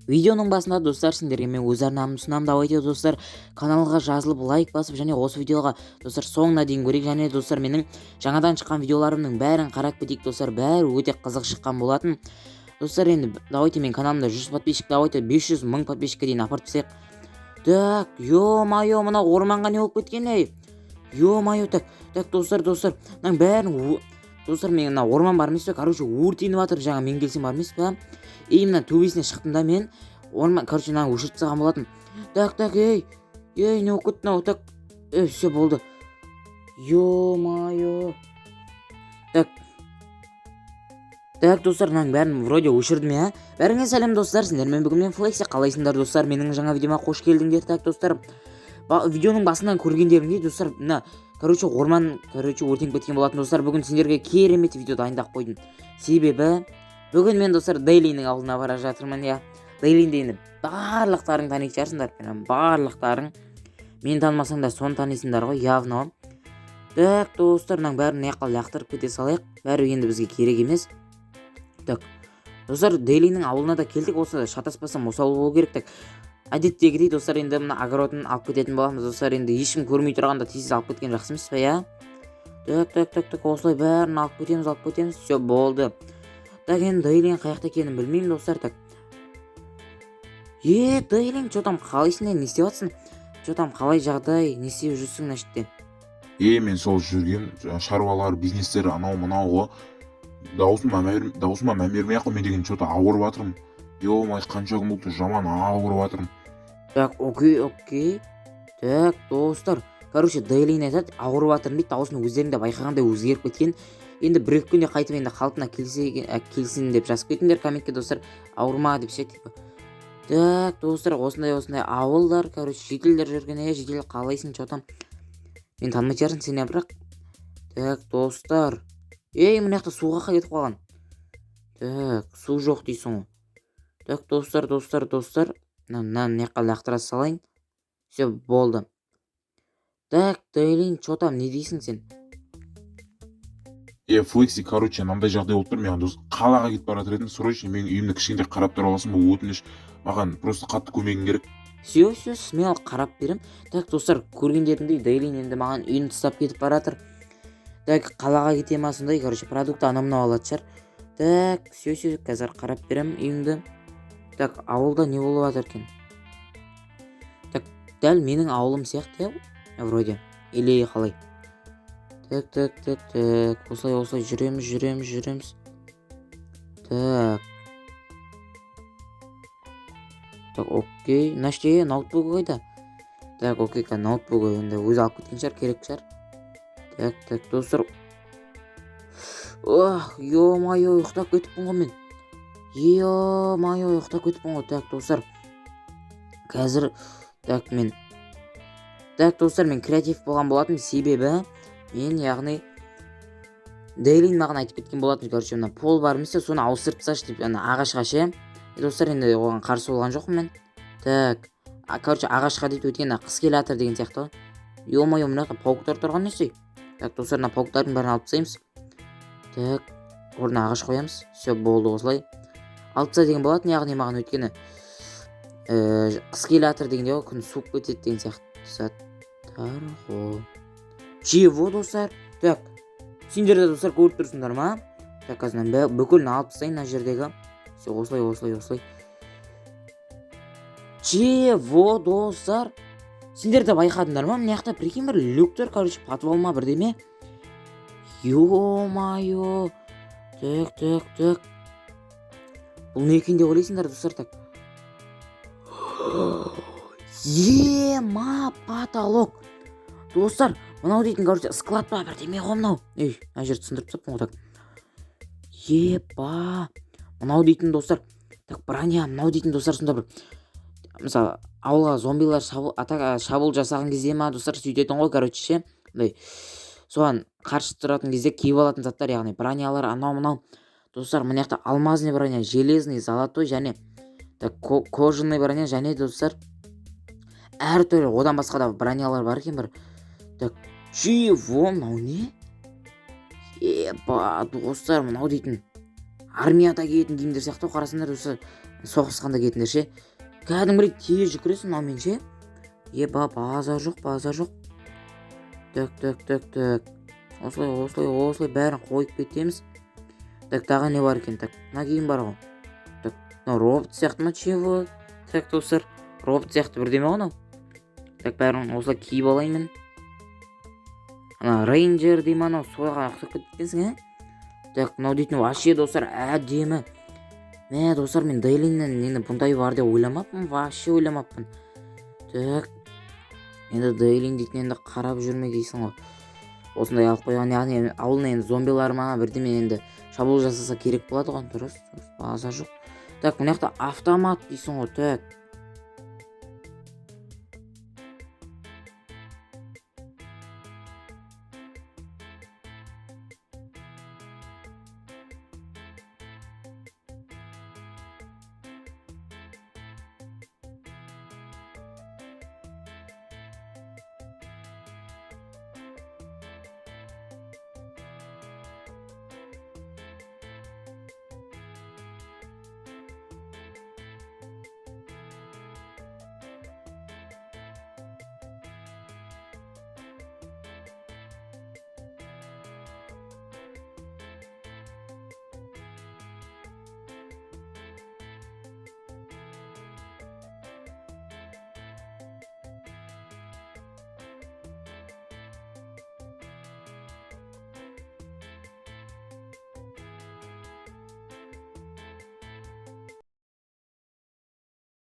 Видеоның басында достар сендерге мен өз арнамды ұсынамын. Давайте достар каналға жазылып лайк басып және осы видеоға достар соңына дейін көрейік. Және достар менің жаңадан шыққан видеоларымның бәрін қарап кетейік достар. Бәрі өте қызық шыққан болатын. Достар енді давайте мен каналымда 100 подписчик, давайте 500 мың подписчикке дейін апарып тастайық. Так, ё-моё, мына орманға не болып кеткен ей? Ё-моё, так достар мынаның бәрін достар мен мына орман бар емес пе, короче өртеніп жатыр, жаңа мен келсем бар емес пе. И мына төбесіне шықтым да мен орман, короче мынаны өшіріп тастаған болатын. Так, ей, не болып кетті мынау? Так, все болды. Ё-моё. Так достар, мынаның бәрін вроде өшірдім я. Бәріңе сәлем достар, сендермен бүгін мен Флекси. Қалайсыңдар достар? Менің жаңа видеома қош келдіңдер. Так достар, видеоның басынан көргендеріңдей достар, мына короче орман өртеніп кеткен болатын достар. Бүгін сендерге керемет видео дайындап қойдым. Себебі бүгін мен достар Дейлиннің ауылына бара жатырмын я. Дейлинді енді барлықтарың танитын шығарсыңдар. Барлықтарың мен танымасаңдар соны танисыңдар ғой, явно. Так достар, мынаның бәрін лақтырып кете салайық. Бәрі енді бізге керек емес. Так достар, Дейлиннің ауылына да келдік. Осы шатаспасам осы ауыл болу керек. Так әдеттегідей достар, енді мына огородын алып кететін боламыз достар. Енді ешкім көрмей тұрғанда тез алып кеткен жақсы емес пе я? Так осылай бәрін алып кетеміз. Все болды. Так енді Дейлин қаяқта екенін білмеймін достар. Так Дейлин, что там, қалайсың, не істеп жатсың? Что там, қалай жағдай, не істеп жүрсің мына жерде? Мен сол жүрген шаруалар, бизнестер анау-мынау ғой. Даусыма мән бермей ақ қой, мен деген что-то ауырып жатырмын. Ё-май, қанша күн болды, жаман ауырып жатырмын. Так, окей. Так достар, короче Дейлин айтады, ауырып жатырмын дейді. Дауысының өздерінде байқағандай өзгеріп кеткен. Енді бір-екі күнде қайтып енді қалпына келсін деп жазып кетіңдер комментке достар. Ауырма деп ше типа. Так достар, осындай ауылдар, короче жителдер жүрген. Жедел қалайсың, что там? Мен танымай жатырсың сен бірақ. Так достар, мына жақта суға кетіп қалған. Так, су жоқ дейсің ғой. Так достар, мына жаққа лақтыра салайын. Все болды. Так Дейлин, что там, не дейсің сен? Флекси, короче, мынандай жағдай болып тұр. Мен қалаға кетіп бара жатыр едім. Срочно менің үйімді кішкентай қарап тұра аласың ба? Өтініш. Маған просто қатты көмегің керек. Все, смело қарап берем. Так достар, көргендеріңдей Дейлин енді маған үйін тастап кетіп бара жатыр. Так, қалаға кете ма сондай, короче продукты анау-мынау алады шығар. Так, все, қазір қарап берем үйіңді. Так, ауылда не болып жатыр екен? Так, дәл менің ауылым сияқты вроде. Или қалай? Так, осылай жүреміз. Так, окей, наште ноутбугі қайда? Так, окей, ноутбугі енді өзі алып кеткен шығар, керек шығар. Так достар. Ё-моё, ұйықтап кетіппін ғой мен. Ё-моё, ұйықтап кетіппін ғой. Так достар, қазір мен креатив болған болатын, себебі мен яғни Дейлин маған айтып кеткен болатын, короче мына пол бар емес, соны ауыстырып тасташы деп, ағашқа ше. Достар, енді оған қарсы болған жоқпын мен. Так, короче ағашқа дейді, өткен қыс келе жатыр деген сияқты ғой. Ё-моё, мына жақта пауктар тұрған несі? Так достар, мына пауктардың бәрін алып тастаймыз. Так, орнына ағаш қоямыз. Все болды осылай. Алып таста деген болатын, яғни маған өткені қыс келе жатыр дегенде ғой, күн суып кетеді деген сияқты заттар ғой. Чего достар? Так, сендер де достар көріп тұрсыңдар ма? Так, қазір бүкілін алып тастайын мына жердегі. Все, осылай. Чего достар? Сендер де байқадыңдар ма? Мына жақта прикинь бір люктер, короче, подвал ма бірдеме? Ё-моё. Так. Бұл не екен деп ойлайсыңдар достар? Так. Потолок. Достар, мынау дейтін, короче, склад па бірдеме ғой мынау. Мына жерді сындырып тастаппын ғой. Так. Мынау дейтін достар. Так, броня, мынау дейтін достар, сонда бір мысалы ауылға зомбилар шабуыл жасаған кезде ма достар сөйтетін ғой, короче ше. Соған қарсы тұратын кезде киіп алатын заттар, яғни бронялар анау-мынау. Достар, мына жақта алмазный броня, железный, золотой және кожаный броня және достар әртүрлі одан басқа да бронялар бар екен бір. Так, чего, мынау не? Достар, мынау дейтін армияда киетін киімдер сияқты қарасаңдар достар. соғысқанда кетіңдер ше. Кәдімгідей тез жүгіресің мынамен ше. Базар жоқ. Так. Осылай бәрін қойып кетеміз. Так, тағы не бар екен? Так, мына кейін бар ғой. Так, мынау робот сияқты ма чего? Так, достар, робот сияқты бірдеме ғой мынау. Так, бәрін осылай киіп алайын. Ана рейнджер дей ма, анау сойға ұқсап кеткенсің, Так, мынау дейтін вообще достар әдемі. Мә, достар, мен Дейлиннен енді бұндай бар деп ойламаппын, вообще ойламаппын. Так, енді Дейлин дейтін енді қарап жүрме дейсің ғой. Осындай алып қойған, яғни ауылына енді зомбилар ма бірдеме енді шабуыл жасаса керек болады ғой. Дұрыс, базар жоқ. Так, мына жақта автомат дейсің ғой. Так,